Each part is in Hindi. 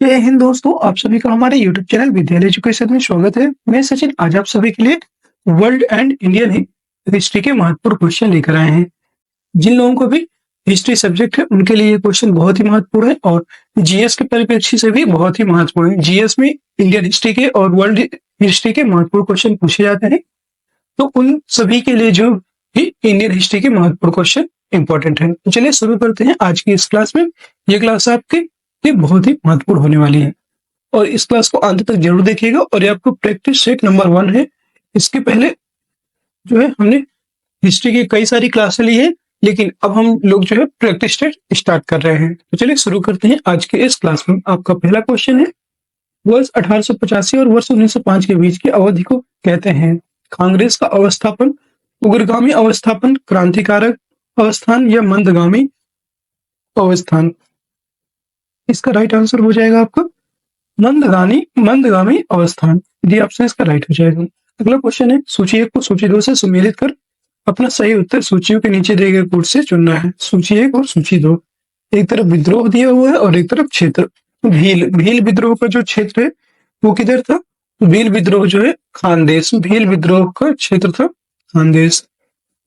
जय हिंद दोस्तों, आप सभी का हमारे YouTube चैनल विद्यालय एजुकेशन में स्वागत है। मैं सचिन आज आप सभी के लिए वर्ल्ड एंड इंडियन हिस्ट्री के महत्वपूर्ण क्वेश्चन लेकर आए हैं। जिन लोगों को भी हिस्ट्री सब्जेक्ट है उनके लिए ये क्वेश्चन बहुत ही महत्वपूर्ण है और जीएस के परिप्रेक्ष्य से भी बहुत ही महत्वपूर्ण है। जीएस में इंडियन हिस्ट्री के और वर्ल्ड हिस्ट्री के महत्वपूर्ण क्वेश्चन पूछे जाते हैं, तो उन सभी के लिए जो भी इंडियन हिस्ट्री के महत्वपूर्ण क्वेश्चन इंपॉर्टेंट है। तो चलिए शुरू करते हैं आज की इस क्लास में। ये क्लास आपके लिए बहुत ही महत्वपूर्ण होने वाली है और इस क्लास को अंत तक जरूर देखिएगा। और ये आपको प्रैक्टिस सेट नंबर 1 है। इसके पहले जो है हमने हिस्ट्री की कई सारी क्लासें ली है, लेकिन अब हम लोग जो है प्रैक्टिस सेट स्टार्ट कर रहे हैं। तो चलिए शुरू करते हैं आज के इस क्लास में। आपका पहला क्वेश्चन है, वर्ष 1885 और वर्ष 1905 के बीच की अवधि को कहते हैं कांग्रेस का अवस्थापन, उग्रगामी अवस्थापन, क्रांतिकारक अवस्थान या मंदगामी अवस्थान। इसका राइट आंसर हो जाएगा आपका मंदगामी अवस्थान। डी ऑप्शन इसका राइट हो जाएगा। अगला क्वेश्चन है, सूची 1 को सूची 2 से सुमेलित कर अपना सही उत्तर सूचियों के नीचे दिए गए कोड से चुनना है। सूची 1 और सूची 2, एक तरफ विद्रोह दिया हुआ है और एक तरफ क्षेत्र। भील विद्रोह का जो क्षेत्र है वो किधर था? भील विद्रोह जो है खानदेश, भील विद्रोह का क्षेत्र था खानदेश।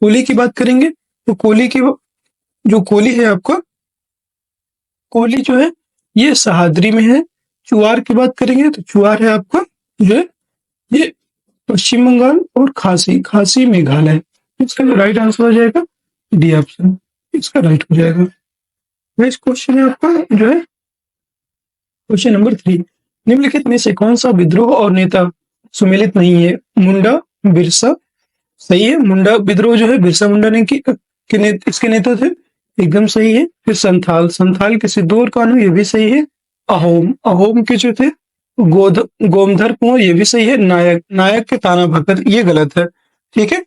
कोली की बात करेंगे तो कोली की जो कोली है आपका, कोली जो है ये सहाद्री में है। चुआर की बात करेंगे तो चुआर है आपका जो है ये पश्चिम बंगाल और खासी मेघालय। इसका जो राइट आंसर हो जाएगा डी ऑप्शन, इसका राइट हो जाएगा। नेक्स्ट क्वेश्चन है आपका जो है क्वेश्चन नंबर 3, निम्नलिखित में से कौन सा विद्रोह और नेता सुमेलित नहीं है? मुंडा, बिरसा। सही है, मुंडा विद्रोह जो है बिरसा मुंडा ने इसके नेता थे, एकदम सही है। फिर संथाल के सिद्धू और कान्हू, ये भी सही है। अहोम के जो थे गोमधर कुंवर, ये भी सही है। नायक के ताना भगत, ये गलत है। ठीक है,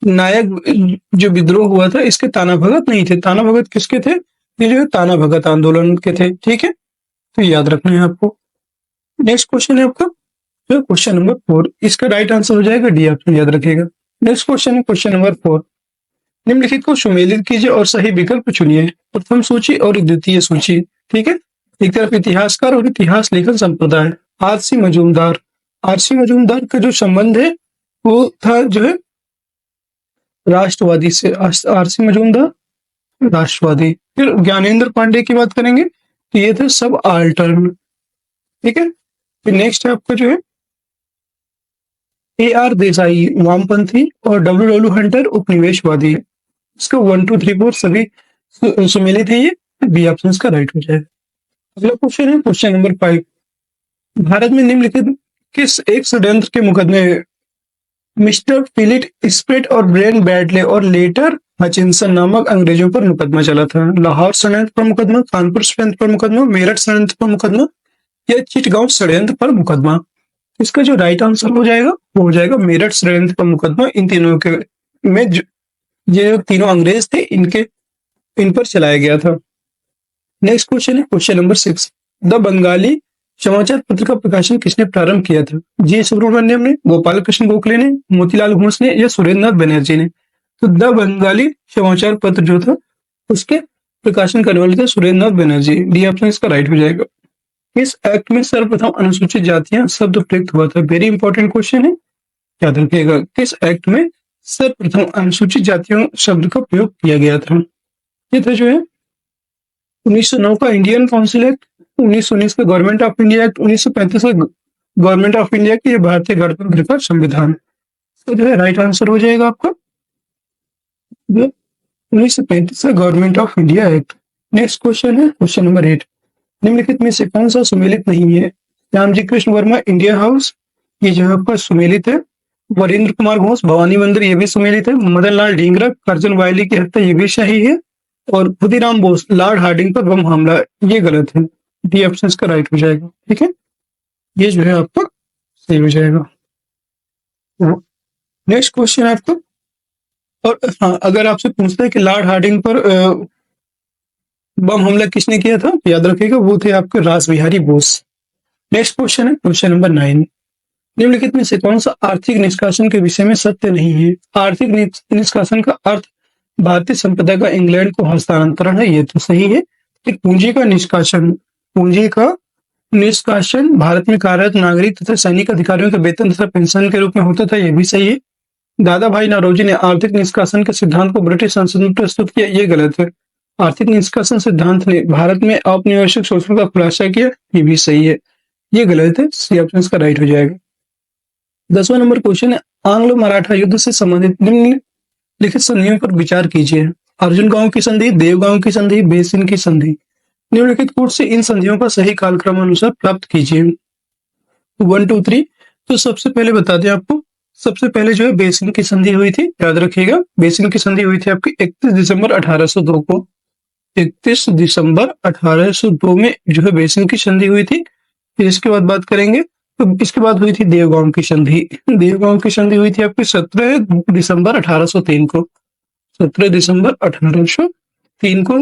नायक जो विद्रोह हुआ था इसके ताना भगत नहीं थे। ताना भगत किसके थे? ये जो है ताना भगत आंदोलन के थे। ठीक है, तो याद रखना है आपको। नेक्स्ट क्वेश्चन है आपका जो क्वेश्चन नंबर 4, इसका राइट आंसर हो जाएगा डी ऑप्शन, याद रखिएगा। नेक्स्ट क्वेश्चन है क्वेश्चन नंबर 4, निम्नलिखित को सुमेलित कीजिए और सही विकल्प चुनिए। प्रथम सूची और द्वितीय सूची। ठीक है, एक तरफ इतिहासकार और इतिहास लेखन संप्रदाय। आरसी मजूमदार का जो संबंध है वो था जो है राष्ट्रवादी से। आरसी मजूमदार राष्ट्रवादी। फिर ज्ञानेंद्र पांडे की बात करेंगे तो ये थे सब आल्टर्न। ठीक है, फिर नेक्स्ट है आपका जो है AR देसाई वामपंथी और डब्ल्यू हंटर उपनिवेशवादी। इसका 1 2 3 4 सभी सुमेलित है, ये बी ऑप्शन का राइट हो जाएगा। अगला क्वेश्चन है क्वेश्चन नंबर 5, भारत में निम्नलिखित किस एक षड्यंत्र के मुकदमे मिस्टर फिलिप स्प्रेट और ब्रेन बैडले और लेटर हचिंसन नामक अंग्रेजों पर मुकदमा चला था? लाहौर षड्यंत्र पर मुकदमा, कानपुर षड्यंत्र पर मुकदमा, मेरठ षड्यंत्र पर मुकदमा या चिटगांव षड्यंत्र पर मुकदमा? इसका जो राइट आंसर हो जाएगा वो हो जाएगा मेरठ षड्यंत्र पर मुकदमा। इन तीनों के में ये तीनों अंग्रेज थे, इन पर चलाया गया था। नेक्स्ट क्वेश्चन है क्वेश्चन नंबर 6, द बंगाली समाचार पत्र का प्रकाशन किसने प्रारंभ किया था? जी सुब्रमण्यम ने, गोपाल कृष्ण गोखले ने, मोतीलाल घोष ने या सुरेंद्र नाथ बनर्जी ने? तो द बंगाली समाचार पत्र जो था उसके प्रकाशन करने वाले थे सुरेंद्र नाथ बनर्जी। डी ऑप्शन इसका राइट हो जाएगा। इस एक्ट में सर्वप्रथम अनुसूचित जातियां शब्द प्रयुक्त हुआ था? वेरी इंपॉर्टेंट क्वेश्चन है, याद रखिएगा। किस एक्ट में सर्वप्रथम अनुसूचित जातियों शब्द का प्रयोग किया गया था? ये था जो है 1909 का इंडियन काउंसिल एक्ट, 1919 का गवर्नमेंट ऑफ इंडिया एक्ट, 1935 का गवर्नमेंट ऑफ इंडिया की भारतीय गणतंत्र का संविधान। तो जो है राइट आंसर हो जाएगा आपका 1935 का government of India act. Next question है क्वेश्चन नंबर 8, निम्नलिखित में से कौन सा सुमेलित नहीं है? श्यामजी कृष्ण वर्मा इंडिया हाउस, ये जो आपका सुमेलित है। वरिंद्र कुमार घोष भवानी मंदिर, ये भी सुमेलित है। मदन लाल ढींगरा करजन वायली की हत्या, ये भी सही है। और खुदीराम बोस लॉर्ड हार्डिंग पर बम हमला, ये गलत है। डी ऑप्शन का राइट हो जाएगा। ठीक है, ये जो है आपका सही हो जाएगा। नेक्स्ट क्वेश्चन है आपका, और हाँ, अगर आपसे पूछता है कि लॉर्ड हार्डिंग पर बम हमला किसने किया था, याद रखिएगा वो थे आपके रासबिहारी बोस। नेक्स्ट क्वेश्चन है क्वेश्चन नंबर 9, निम्नलिखित में से कौन सा आर्थिक निष्कासन के विषय में सत्य नहीं है? आर्थिक निष्कासन का अर्थ भारतीय संपदा का इंग्लैंड को हस्तांतरण है, ये तो सही है। पूंजी का निष्कासन, पूंजी का निष्कासन भारत में कार्यरत नागरिक तथा सैनिक अधिकारियों के वेतन तथा पेंशन के रूप में होता था, यह भी सही है। दादा भाई नौरोजी ने आर्थिक निष्कासन के सिद्धांत को ब्रिटिश संसद में प्रस्तुत किया, ये गलत है। आर्थिक निष्कासन सिद्धांत ने भारत में औपनिवेशिक शोषण का खुलासा किया, ये भी सही है। ये गलत है, सी ऑप्शन इसका राइट हो जाएगा। 10वां नंबर क्वेश्चन है, आंग्लो मराठा युद्ध से संबंधित निम्नलिखित संधियों पर विचार कीजिए। अर्जुन गांव की संधि, देवगांव की संधि, बेसिन की संधि। निम्नलिखित कोड से इन संधियों का सही कालक्रम अनुसार प्राप्त कीजिए। 1 2 3। तो सबसे पहले बता दें आपको, सबसे पहले जो है बेसिन की संधि हुई थी, याद रखिएगा। बेसिन की संधि हुई थी आपकी 31 दिसंबर 1802 को। 31 दिसंबर 1802 में जो है बेसिन की संधि हुई थी। फिर इसके बाद बात करेंगे, तो इसके बाद हुई थी देवगांव की संधि। देवगांव की संधि हुई थी आपकी 17 दिसंबर 1803 को। 17 दिसंबर 1803 को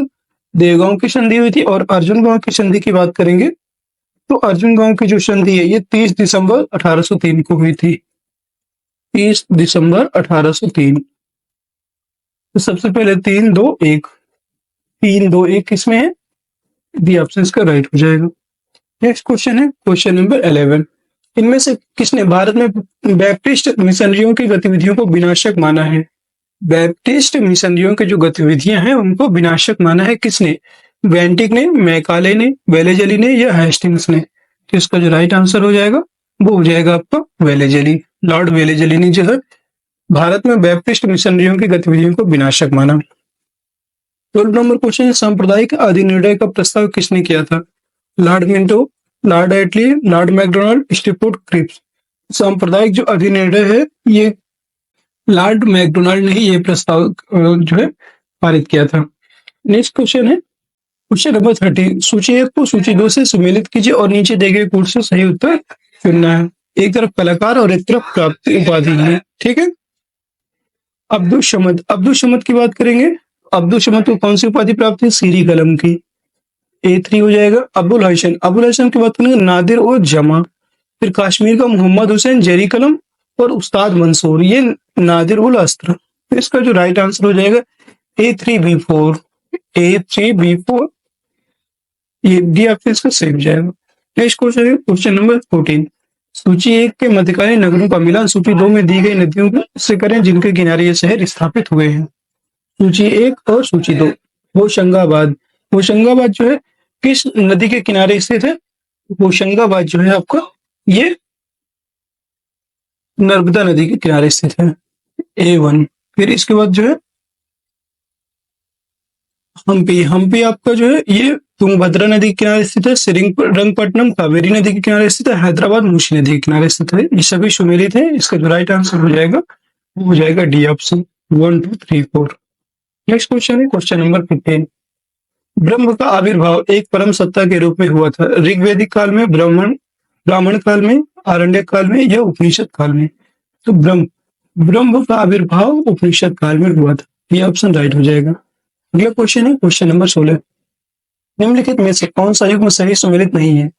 देवगांव की संधि हुई थी। और अर्जुन गांव की संधि की बात करेंगे, तो अर्जुन गांव की जो संधि है ये 30 दिसंबर 1803 को हुई थी। 30 दिसंबर 1803। तो सबसे पहले 3 2 1, 3 2 1 किसमें है, डी ऑप्शन इसका राइट हो जाएगा। नेक्स्ट क्वेश्चन है क्वेश्चन नंबर 11। इनमें से किसने भारत में बैप्टिस्ट मिशनरियों की गतिविधियों को विनाशक माना है? बैप्टिस्ट मिशनरियों की जो गतिविधियां हैं उनको विनाशक माना है किसने? वेंटिक ने, मैकाले ने, वेलेजली ने या हेस्टिंग्स ने? तो इसका जो राइट आंसर हो जाएगा वो हो जाएगा आपका वेलेजली। लॉर्ड वेलेजली ने जो है भारत में बैप्टिस्ट मिशनरियों की गतिविधियों को विनाशक माना। 12 नंबर क्वेश्चन, सांप्रदायिक अधिनिर्णय का प्रस्ताव किसने किया था? लॉर्ड मिंटो, लॉर्ड एटली, लॉर्ड मैकडोनाल्ड, स्टीफोर्ड क्रिप्स। सांप्रदायिक जो अधिनिर्णय है ये लॉर्ड मैकडोनाल्ड ने ही ये प्रस्ताव जो है पारित किया था। नेक्स्ट क्वेश्चन है क्वेश्चन नंबर 30। सूची 1 को सूची 2 से सुमेलित कीजिए और नीचे दिए गए कोड से सही उत्तर चुनना है। एक तरफ कलाकार और एक तरफ प्राप्ति उपाधि है, ठीक है। अब्दुल समद, अब्दुल समद की बात करेंगे। अब्दुल समद को कौन सी उपाधि प्राप्त है? सीरी कलम की, A3 हो जाएगा। अबुल हसन, अबुल हसन की बात करेंगे, नादिर और जमा। फिर कश्मीर का मोहम्मद हुसैन, जेरी कलम और उस्ताद मंसूर, ये नादिर उल अस्त्र। तो इसका जो राइट आंसर हो जाएगा A3B4, A3B4, ये डी ऑप्शन इसका सही हो जाएगा। नेक्स्ट क्वेश्चन है क्वेश्चन नंबर 14। सूची 1 के मध्यकालीन नगरों का मिलान सूची 2 में दी गई नदियों से करें जिनके किनारे ये शहर स्थापित हुए हैं। सूची 1 और सूची 2। होशंगाबाद, होशंगाबाद जो है किस नदी के किनारे स्थित है? होशंगाबाद जो है आपका ये नर्मदा नदी के किनारे स्थित है, A1। फिर इसके बाद जो है हम्पी, हम्पी आपका जो है ये तुंगभद्रा नदी के किनारे स्थित है। श्रीरंगपट्टनम कावेरी नदी के किनारे स्थित है। हैदराबाद मूसी नदी के किनारे स्थित है। ये सभी सुमेलित है। इसका जो राइट आंसर हो जाएगा वो हो जाएगा डी ऑप्शन 1 2 3 4। नेक्स्ट क्वेश्चन है क्वेश्चन नंबर 15। ब्रह्म का आविर्भाव एक परम सत्ता के रूप में हुआ था ऋग्वेदिक काल में, ब्राह्मण काल में, आरण्यक काल में या उपनिषद काल में? तो ब्रह्म का आविर्भाव उपनिषद काल में हुआ था। ये ऑप्शन राइट हो जाएगा। अगला क्वेश्चन है क्वेश्चन नंबर 16। निम्नलिखित में से कौन सा युग्म सही सुमेलित नहीं है?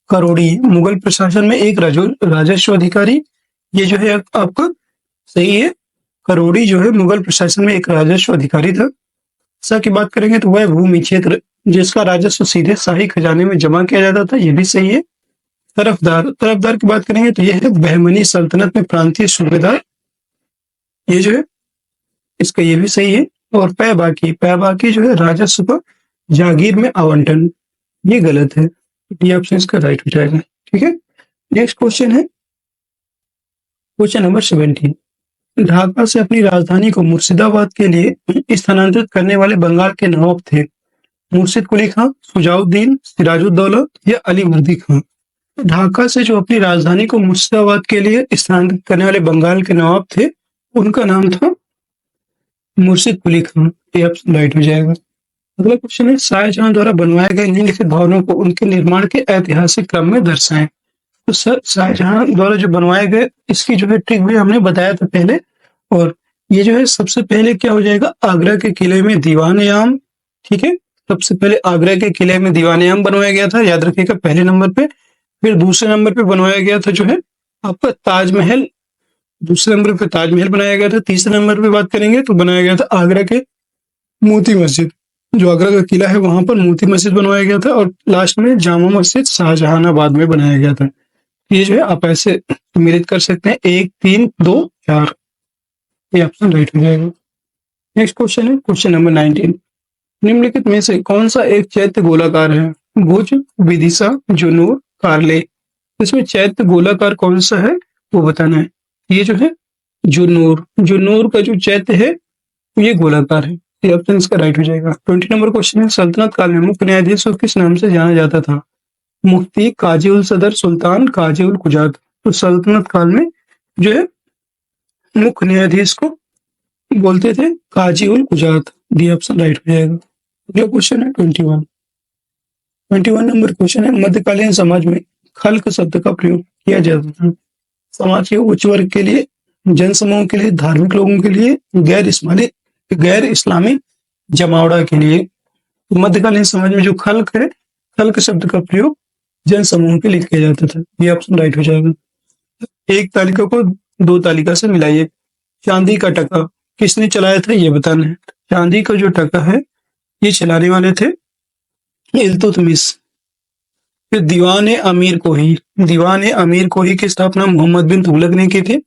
करोड़ी मुगल प्रशासन में एक राजस्व अधिकारी, ये जो है आपका सही है। करोड़ी जो है मुगल प्रशासन में एक राजस्व अधिकारी था। सा की बात करेंगे तो वह भूमि क्षेत्र जिसका राजस्व सीधे शाही खजाने में जमा किया जाता था, ये भी सही है। तरफदार, तरफदार की बात करेंगे तो यह है बहमनी सल्तनत में प्रांतीय सूबेदार, ये जो है इसका ये भी सही है। और पैबाकी जो है राजस्व का जागीर में आवंटन, ये गलत है। ये ऑप्शन इसका राइट हो जाएगा, ठीक है। नेक्स्ट क्वेश्चन है क्वेश्चन नंबर 17। ढाका से अपनी राजधानी को मुर्शिदाबाद के लिए स्थानांतरित करने वाले बंगाल के नवाब थे मुर्शिद कुली खां, सुजाउद्दीन, सिराजुद्दौला या अली वर्दी खां। ढाका से जो अपनी राजधानी को मुर्शिदाबाद के लिए स्थानांतरित करने वाले बंगाल के नवाब थे उनका नाम था मुर्शिद कुली खां। ये ऑप्शन राइट हो जाएगा। अगला क्वेश्चन है शाहजहां द्वारा बनवाए गए निम्नलिखित भवनों को उनके निर्माण के ऐतिहासिक क्रम में दर्शाएं। तो सर शाहजहां द्वारा जो बनवाए गए इसकी जो है ट्रिक भी हमने बताया था पहले। और ये जो है सबसे पहले क्या हो जाएगा, आगरा के किले में दीवान-ए-आम, ठीक है। सबसे पहले आगरा के किले में दीवान-ए-आम बनवाया गया था, याद रखिएगा पहले नंबर पे। फिर दूसरे नंबर पे बनवाया गया था जो है आपका ताजमहल, दूसरे नंबर पे ताजमहल बनाया गया था। तीसरे नंबर पे बात करेंगे तो बनाया गया था आगरा के मोती मस्जिद। जो आगरा का किला है वहां पर मोती मस्जिद बनवाया गया था, और लास्ट में जामा मस्जिद शाहजहानाबाद में बनाया गया था। ये जो है आप ऐसे सम्मिलित कर सकते हैं, 1 3 2 4, ये ऑप्शन राइट हो जाएगा। नेक्स्ट क्वेश्चन है क्वेश्चन नंबर 19। निम्नलिखित में से कौन सा एक चैत्य गोलाकार है? भुज, विदिशा, जुनूर, कारले। इसमें चैत्य गोलाकार कौन सा है वो बताना है। ये जो है जुनूर, जुनूर का जो चैत्य है ये गोलाकार है। ये ऑप्शन इसका राइट हो जाएगा। 20 नंबर क्वेश्चन है, सल्तनत काल में मुख्य न्यायाधीश को किस नाम से जाना जाता था? मुफ्ती, काजी उल सदर, सुल्तान, काजी उल कुजात। तो सल्तनत काल में जो है मुख्य न्यायाधीश को बोलते थे काजी उल कुजात। डी ऑप्शन राइट हो जाएगा। अगला क्वेश्चन है 21 नंबर क्वेश्चन है, मध्यकालीन समाज में खल्क शब्द का प्रयोग किया जाता था समाज के उच्च वर्ग के लिए, जन समूह के लिए, धार्मिक लोगों के लिए, गैर इस्लामी जमावड़ा के लिए। तो मध्यकालीन समाज में जो खल्क है, खल्क शब्द का प्रयोग जन समूह के लिए किया जाता था। ये ऑप्शन राइट हो जाएगा। एक तालिका को 2 तालिका से मिलाइए। चांदी का टका किसने चलाया था ये बताना है। चांदी का जो टका है ये चलाने वाले थे इल्तुतमिश। फिर दीवान अमीर कोही की स्थापना मोहम्मद बिन तुगलक ने की थी।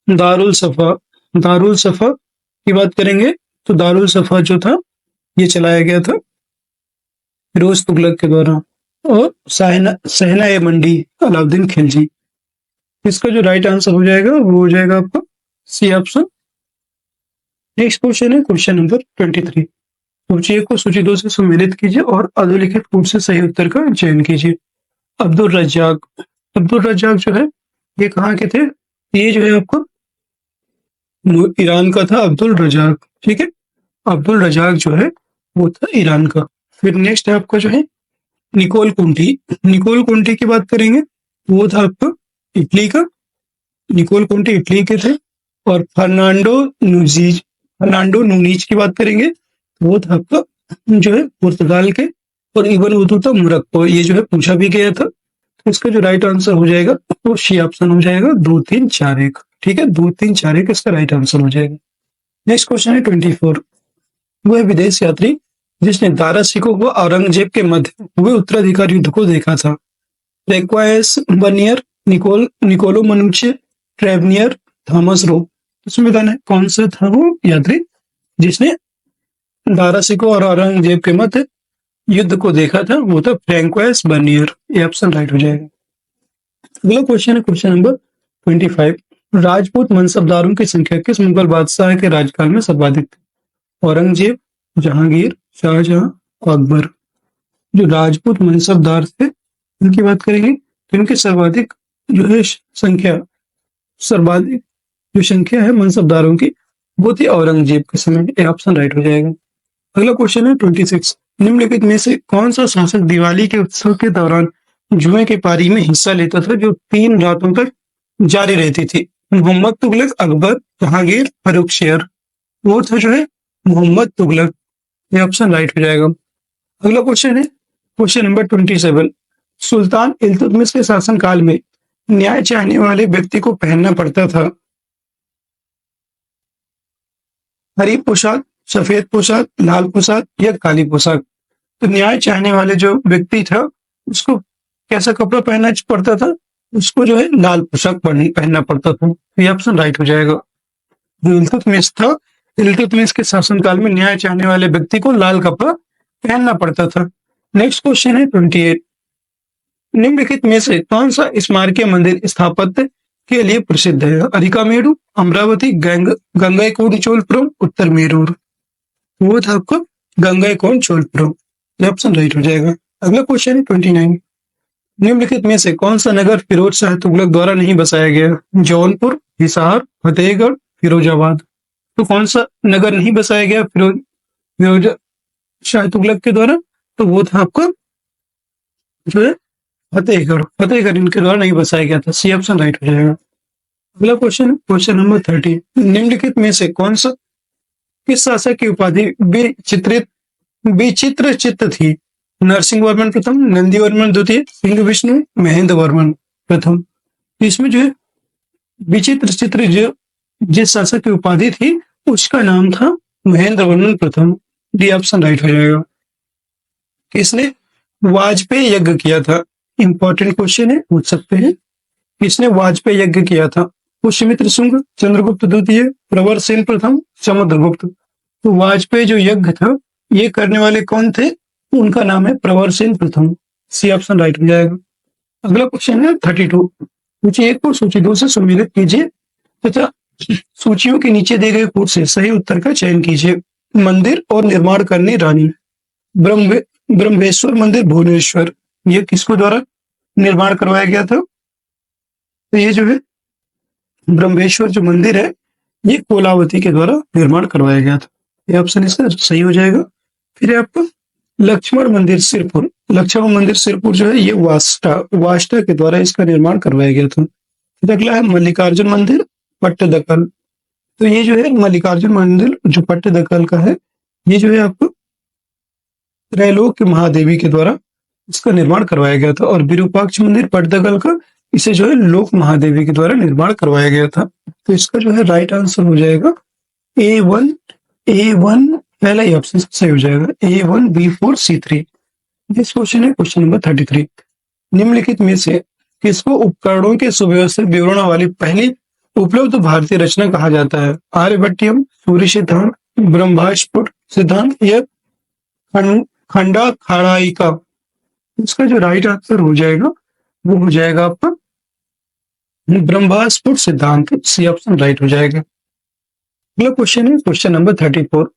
दारुल सफा की बात करेंगे तो दारुल सफा जो था ये चलाया गया था फिरोज तुगलक के द्वारा। और सहना ए मंडी अलाउद्दीन खिलजी। इसका जो राइट आंसर हो जाएगा वो हो जाएगा आपका सी ऑप्शन। नेक्स्ट क्वेश्चन है क्वेश्चन नंबर 23। सूची 1 को सूची 2 से सम्मिलित कीजिए और अधोलिखित कूट से सही उत्तर का चयन कीजिए। अब्दुल रज्जाक जो है ये कहाँ के थे? ये जो है आपको ईरान का था अब्दुल रज्जाक। ठीक है, अब्दुल रज्जाक जो है वो था ईरान का। फिर नेक्स्ट है आपका जो है निकोल कुंटी की बात करेंगे, वो था आपका इटली का। निकोल कुंटी इटली के थे। और फर्नांडो नूनीज की बात करेंगे, वो था आपका जो है पुर्तगाल के। और इबन बतूता मोरक्को, ये जो है पूछा भी गया था। तो इसका जो राइट आंसर हो जाएगा वो सी ऑप्शन हो जाएगा 2 3 4 1। ठीक है, 2 3 4 1 इसका राइट आंसर हो जाएगा। नेक्स्ट क्वेश्चन है 24। वह विदेश यात्री जिसने दारा सिकोह व औरंगजेब के मध्य हुए उत्तराधिकार युद्ध को देखा था। रेक्वायस बर्नियर, निकोलो मनुचे, ट्रेवनियर, थॉमस रो। इसमें बताना है कौन सा था वो यात्री जिसने दारा सिकोह और औरंगजेब के मध्य युद्ध को देखा था। वो था फ्रैंकोइस बर्नियर। ये ऑप्शन राइट हो जाएगा। अगला क्वेश्चन है क्वेश्चन नंबर 25। राजपूत मनसबदारों की संख्या किस मुगल बादशाह के राज्यकाल में सर्वाधिक थी? औरंगजेब, जहांगीर, शाहजहां, अकबर। जो राजपूत मनसबदार थे उनकी बात करेंगे तो इनकी सर्वाधिक जो संख्या है मनसबदारों की वो थी औरंगजेब के समय। ये ऑप्शन राइट हो जाएगा। अगला क्वेश्चन है 26। निम्नलिखित में से कौन सा शासक दिवाली के उत्सव के दौरान जुए के पारी में हिस्सा लेता था जो 3 रातों तक जारी रहती थी? मोहम्मद तुगलक, अकबर, जहांगीर, फर्रुखशियर। वो था जो है मोहम्मद तुगलक। ये ऑप्शन राइट हो जाएगा। अगला क्वेश्चन है क्वेश्चन नंबर 27। सुल्तान इल्तुतमिश के शासनकाल में न्याय चाहने वाले व्यक्ति को पहनना पड़ता था हरी पोशाक, सफेद पोशाक, लाल पोशाक या काली पोशाक। तो न्याय चाहने वाले जो व्यक्ति था उसको कैसा कपड़ा पहनना पड़ता था? उसको जो है लाल पोशाक पहनना पड़ता था। ये ऑप्शन राइट हो जाएगा। जो इल्तुतमिश था, इल्तुतमिश के शासनकाल में न्याय चाहने वाले व्यक्ति को लाल कपड़ा पहनना पड़ता था। नेक्स्ट क्वेश्चन है 28। निम्नलिखित में से कौन सा स्मारकीय मंदिर स्थापत्य के लिए प्रसिद्ध है? अरिकामेडु, अमरावती, गंगईकोंड चोलपुरम, उत्तर मेरूर। वो था आपको गंगईकोंड चोलपुरम। ये ऑप्शन राइट हो जाएगा। अगला क्वेश्चन है 29। निम्नलिखित में से कौन सा नगर फिरोज शाह तुगलक द्वारा नहीं बसाया गया? जौनपुर, हिसार, फतेहगढ़, फिरोजाबाद। तो कौन सा नगर नहीं बसाया गया फिरोज शाह तुगलक के द्वारा? तो वो था आपका जो है फतेहगढ़ इनके द्वारा नहीं बसाया गया था। सी ऑप्शन राइट हो जाएगा। अगला क्वेश्चन क्वेश्चन नंबर 30। निम्नलिखित में से कौन सा किस शासक की उपाधि विचित्र चित्त थी? नरसिंह वर्मन प्रथम, नंदी वर्मन द्वितीय, सिंह विष्णु, महेंद्र वर्मन प्रथम। इसमें जो है विचित्र चित्र जो जिस शासक की उपाधि थी उसका नाम था महेंद्र वर्मन प्रथम। डी ऑप्शन राइट हो जाएगा। किसने वाजपेयी यज्ञ किया था? इंपॉर्टेंट क्वेश्चन है, पूछ सकते हैं। किसने वाजपेयी यज्ञ किया था? पुष्यमित्र शुंग, चंद्रगुप्त द्वितीय, प्रवर सेन प्रथम, समुद्रगुप्त। तो वाजपेयी जो यज्ञ था ये करने वाले कौन थे? उनका नाम है प्रवर सेन प्रथम। सी ऑप्शन राइट हो जाएगा। अगला क्वेश्चन है 32। सूची 1 को सूची 2 से सम्मिलित कीजिए तथा सूचियों के नीचे दिए गए कोड से सही उत्तर का चयन कीजिए। मंदिर और निर्माण करनी रानी। ब्रह्मेश्वर मंदिर भुवनेश्वर, ये किसको द्वारा निर्माण करवाया गया था? तो ये जो है ब्रह्मेश्वर जो मंदिर है ये कोलावती के द्वारा निर्माण करवाया गया था। ये ऑप्शन इसका सही हो जाएगा। फिर आपको लक्ष्मण मंदिर सिरपुर, लक्ष्मण मंदिर सिरपुर जो है ये वाष्टा के द्वारा इसका निर्माण करवाया गया था। फिर अगला है मल्लिकार्जुन मंदिर पट्टदकल। तो ये जो है मल्लिकार्जुन मंदिर जो पट्टदकल का है ये जो है आपको त्रैलोक्य महादेवी के द्वारा इसका निर्माण करवाया गया था। और विरूपाक्ष मंदिर पट्टदकल का इसे जो है लोक महादेवी के द्वारा निर्माण करवाया गया था। तो इसका जो है राइट आंसर हो जाएगा A1 पहला ही ऑप्शन सही हो जाएगा। A1 B4 C3। Next question है क्वेश्चन नंबर 33। निम्नलिखित में से किसको उपकरणों के सुव्यवस्थित विवरण वाली पहली उपलब्ध भारतीय रचना कहा जाता है? आर्यभट्टियम, सूर्य सिद्धांत, ब्रह्मास्फुट सिद्धांत या खंडा खाड़ाइका। इसका जो राइट आंसर हो जाएगा वो हो जाएगा आपका ब्रह्मास्फुट सिद्धांत। सी ऑप्शन राइट हो जाएगा। अगला क्वेश्चन है क्वेश्चन नंबर 34।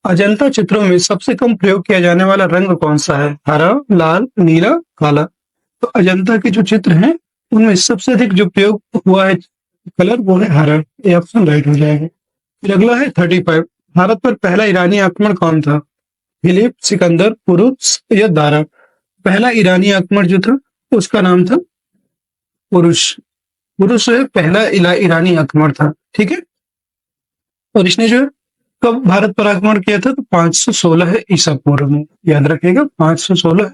अजंता चित्रों में सबसे कम प्रयोग किया जाने वाला रंग कौन सा है? हरा, लाल, नीला, काला। तो अजंता के जो चित्र हैं उनमें सबसे अधिक जो प्रयोग हुआ है कलर वो है हरा। ये ऑप्शन राइट हो जाएगा। फिर अगला है 35। भारत पर पहला ईरानी आक्रमण कौन था? फिलिप, सिकंदर, पुरुष या दारा। पहला ईरानी आक्रमण जो था उसका नाम था पुरुष। पुरुष जो है पहला ईरानी आक्रमण था। ठीक है। और इसने जो है कब भारत पर आक्रमण किया था? तो 516 है ईसा पूर्व में। याद रखिएगा 516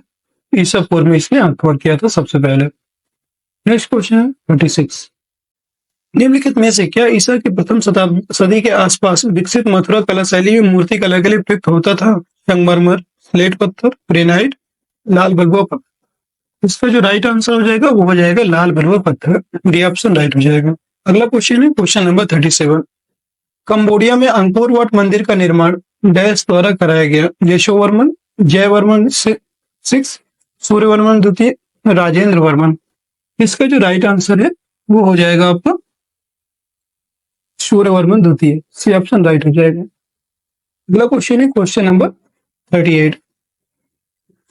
ईसा पूर्व में इसने आक्रमण किया था सबसे पहले। नेक्स्ट क्वेश्चन है 36। निम्नलिखित में से क्या ईसा की प्रथम सदी के आसपास विकसित मथुरा कला शैली में मूर्ति कला के लिए प्रयुक्त होता था? संगमरमर, स्लेट पत्थर, ग्रेनाइट, लाल बलुआ पत्थर। इसका जो राइट आंसर हो जाएगा वो हो जाएगा लाल बलुआ पत्थर। डी ऑप्शन राइट हो जाएगा। अगला क्वेश्चन है क्वेश्चन नंबर 37। कंबोडिया में अंकोर वाट मंदिर का निर्माण डैश द्वारा कराया गया? यशोवर्मन, जयवर्मन 6, सूर्यवर्मन द्वितीय, राजेंद्र वर्मन। इसका जो राइट आंसर है वो हो जाएगा आपका सूर्यवर्मन द्वितीय। सी ऑप्शन राइट हो जाएगा। अगला क्वेश्चन है क्वेश्चन नंबर 38।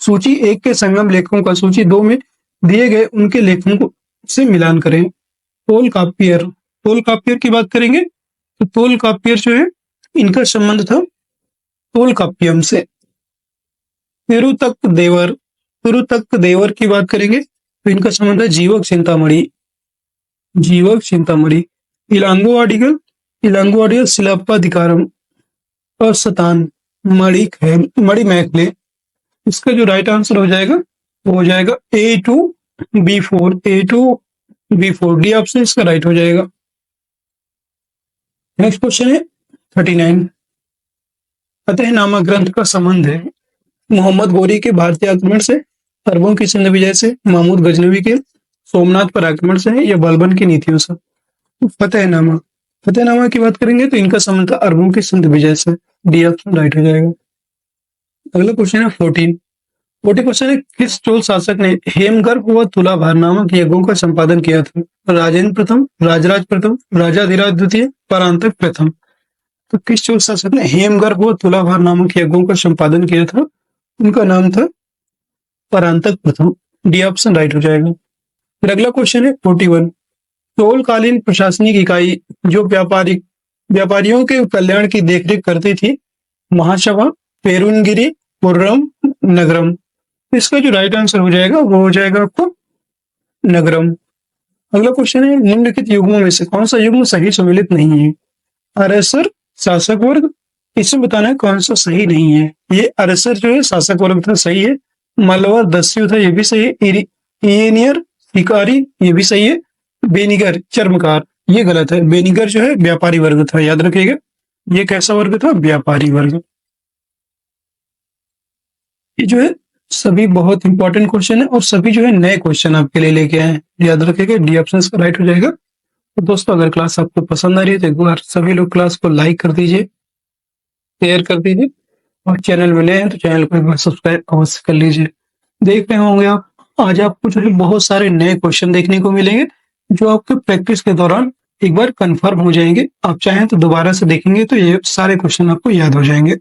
सूची 1 के संगम लेखकों का सूची 2 में दिए गए उनके लेखों से मिलान करें। तोलकाप्पियर की बात करेंगे तो तोलकाप्पियर जो है इनका संबंध था तोलकाप्पियम से। तिरुतक देवर की बात करेंगे तो इनका संबंध है जीवक चिंतामणि। इलांगोवाडिगल शिलाप्पाधिकारम और सतान मणि मैखले। इसका जो राइट आंसर हो जाएगा वो हो जाएगा A2 B4। डी ऑप्शन इसका राइट हो जाएगा। नेक्स्ट क्वेश्चन है 39। फतेहनामा ग्रंथ का संबंध है मोहम्मद गोरी के भारतीय आक्रमण से, अरबों की सिंध विजय से, महमूद गजनवी के सोमनाथ पर आक्रमण से है या बलबन की नीतियों से? तो फतेहनामा की बात करेंगे तो इनका संबंध था अरबों की सिंध विजय से। डी ऑप्शन राइट हो जाएगा। अगला क्वेश्चन है 40 क्वेश्चन है किस चोल शासक ने हेमगर्भ व तुलाभार नामक यज्ञों का संपादन किया था? राजेंद्र प्रथम, राजराज प्रथम, राजाधिराज द्वितीय, परांतक प्रथम। तो किस चोल शासक ने हेमगर्भ व तुलाभार नामक यज्ञों का संपादन किया था? उनका नाम था परांतक प्रथम। डी ऑप्शन राइट हो जाएगा। फिर अगला क्वेश्चन है 41। चोलकालीन प्रशासनिक इकाई जो व्यापारियों के कल्याण की देखरेख करती थी? महासभा, पेरुनगिरी, पुर्रम, नगरम। इसका जो राइट आंसर हो जाएगा वो हो जाएगा आपको नगरम। अगला क्वेश्चन है निम्नलिखित युग्मों में से कौन सा युग्म सही सम्मिलित नहीं है? अरसर, शासक वर्ग। इसमें बताना है कौन सा सही नहीं है। ये अरसर जो है शासक वर्ग था, सही है। मलवर दस्यु था, ये भी सही है। इनियर शिकारी, ये भी सही है। बेनिगर चर्मकार, ये गलत है। बेनिगर जो है व्यापारी वर्ग था, याद रखिएगा। ये कैसा वर्ग था? व्यापारी वर्ग। ये जो है सभी बहुत इंपॉर्टेंट क्वेश्चन है और सभी जो है नए क्वेश्चन आपके लिए लेके आए हैं। याद रखिएगा डी ऑप्शन का राइट हो जाएगा। तो दोस्तों अगर क्लास आपको पसंद आ रही है तो एक बार सभी लोग क्लास को लाइक कर दीजिए, शेयर कर दीजिए और चैनल में नए हैं तो चैनल को एक बार सब्सक्राइब अवश्य कर लीजिए। देख रहे होंगे आप आज आपको जो है बहुत सारे नए क्वेश्चन देखने को मिलेंगे जो आपके प्रैक्टिस के दौरान एक बार कंफर्म हो जाएंगे। आप चाहें तो दोबारा से देखेंगे तो ये सारे क्वेश्चन आपको याद हो जाएंगे।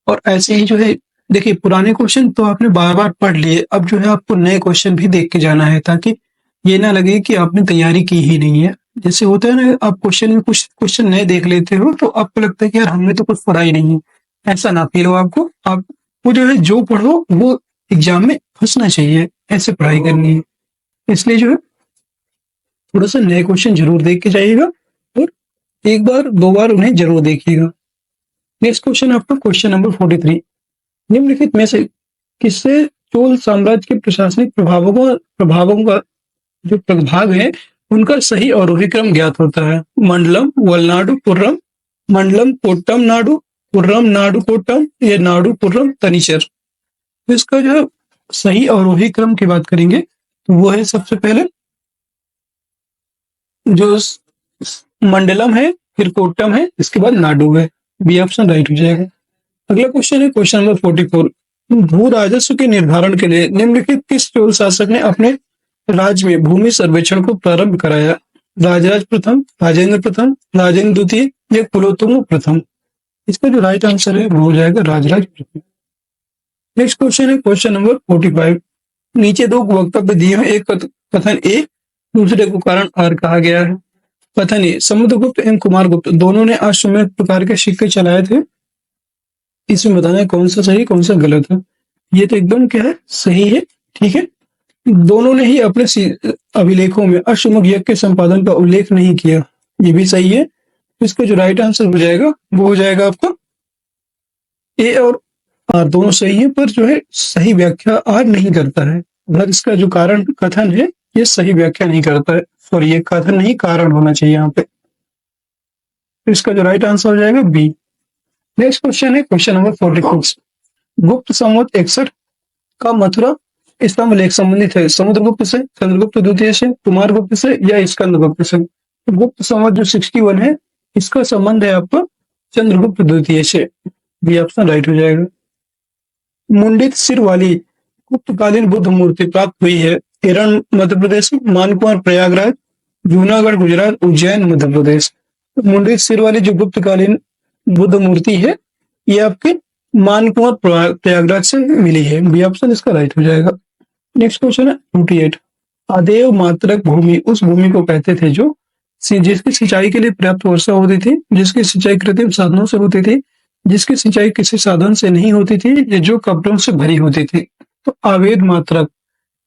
और ऐसे ही जो है देखिए पुराने क्वेश्चन तो आपने बार बार पढ़ लिए, अब जो है आपको नए क्वेश्चन भी देख के जाना है ताकि ये ना लगे कि आपने तैयारी की ही नहीं है। जैसे होता है ना आप क्वेश्चन में कुछ क्वेश्चन नए देख लेते हो तो आपको लगता है कि यार हमने तो कुछ पढ़ा ही नहीं है, ऐसा ना फील हो आपको। आपको जो है जो पढ़ो वो एग्जाम में फंसना चाहिए, ऐसे पढ़ाई करनी है। इसलिए जो है थोड़ा सा नए क्वेश्चन जरूर देख के जाइएगा और एक बार दो बार उन्हें जरूर देखिएगा। नेक्स्ट क्वेश्चन आपका क्वेश्चन नंबर 43, निम्नलिखित में से किससे चोल साम्राज्य के प्रशासनिक प्रभावों का जो प्रभाग है उनका सही आरोही क्रम ज्ञात होता है। मंडलम वलनाडु पुर्रम, मंडलम कोट्टम नाडु, पुर्रम नाडु कोट्टम, या नाडु पुर्रम तनिचर। तो इसका जो सही आरोही क्रम की बात करेंगे तो वो है सबसे पहले जो मंडलम है, फिर कोट्टम है, इसके बाद नाडु है। बी ऑप्शन राइट हो जाएगा। अगला क्वेश्चन है क्वेश्चन नंबर 44, भू राजस्व के निर्धारण के लिए निम्नलिखित किस चोल शासक ने अपने राज्य में भूमि सर्वेक्षण को प्रारंभ कराया। राजराज प्रथम, राजेंद्र प्रथम, राजेंद्र द्वितीय या कुलोत्तुंग प्रथम। इसका जो राइट आंसर है वो हो जाएगा राजराज प्रथम। नेक्स्ट क्वेश्चन है क्वेश्चन नंबर 45, नीचे दो वक्तव्य दिए हैं, एक कथन ए, दूसरे को कारण आर कहा गया है। कथन ए, समुद्रगुप्त एवं कुमारगुप्त दोनों ने अश्वमेध प्रकार के सिक्के चलाए थे। इसमें बताना है कौन सा सही कौन सा गलत है। ये तो एकदम क्या है सही है, ठीक है। दोनों ने ही अपने अभिलेखों में अश्वमेध यज्ञ के संपादन का उल्लेख नहीं किया, ये भी सही है। इसका जो राइट आंसर हो जाएगा वो हो जाएगा आपका ए और आर दोनों सही है, पर जो है सही व्याख्या आर नहीं करता है। अगर इसका जो कारण कथन है ये सही व्याख्या नहीं करता है, सॉरी ये कथन नहीं कारण होना चाहिए यहाँ पे। तो इसका जो राइट आंसर हो जाएगा बी। नेक्स्ट क्वेश्चन है क्वेश्चन नंबर 46, गुप्त संवत 61 का मथुरा स्तंभ लेख संबंधित है समुद्रगुप्त से, चंद्रगुप्त द्वितीय से, कुमारगुप्त से या स्कंदगुप्त से। गुप्त संवत जो 61 है इसका संबंध है आपका चंद्रगुप्त द्वितीय से। बी ऑप्शन राइट हो जाएगा। मुंडित सिर वाली गुप्तकालीन बुद्ध मूर्ति प्राप्त हुई है केरल मध्य प्रदेश, मानकुमार प्रयागराज, जूनागढ़ गुजरात, उज्जैन मध्य प्रदेश। मुंडित सिर वाली जो गुप्तकालीन बुद्ध मूर्ति है ये आपके मानकुमार प्रयागराज से मिली है। बी ऑप्शन इसका राइट हो जाएगा। नेक्स्ट क्वेश्चन है 48, अदेव मात्रक भूमि उस भूमि को कहते थे जो जिसकी सिंचाई के लिए पर्याप्त वर्षा होती थी, जिसकी सिंचाई कृत्रिम साधनों से होती थी, जिसकी सिंचाई किसी साधन से नहीं होती थी, या जो कपड़ों से भरी होती थी। तो अवैध मात्रक